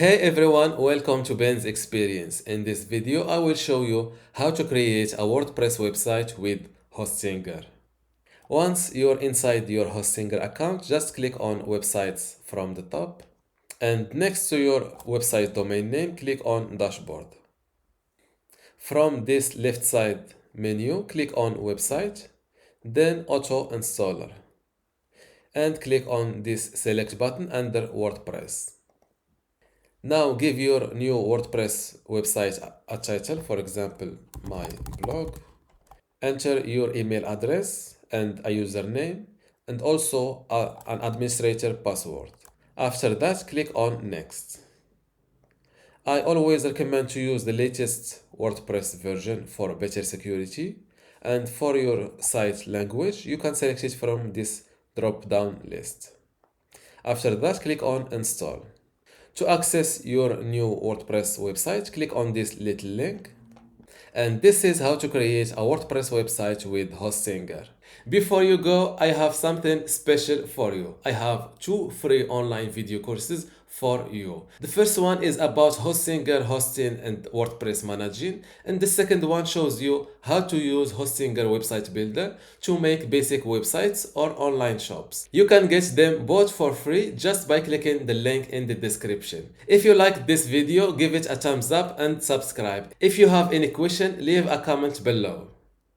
Hey everyone, welcome to Ben's Experience. In this video, I will show you how to create a WordPress website with Hostinger. Once you're inside your Hostinger account, just click on Websites from the top. And next to your website domain name, click on Dashboard. From this left side menu, click on Website, then Auto Installer. And click on this Select button under WordPress. Now give your new WordPress website a title, for example, my blog. Enter your email address and a username and also an administrator password. After that, click on Next. I always recommend to use the latest WordPress version for better security. And for your site language, you can select it from this drop-down list. After that, click on Install. To access your new WordPress website, click on this little link. And this is how to create a WordPress website with Hostinger. Before you go, I have something special for you. I have 2 free online video courses for you. The first one is about Hostinger hosting and WordPress managing, and the second one shows you how to use Hostinger website builder to make basic websites or online shops. You can get them both for free just by clicking the link in the description. If you like this video, give it a thumbs up and subscribe. If you have any question, leave a comment below.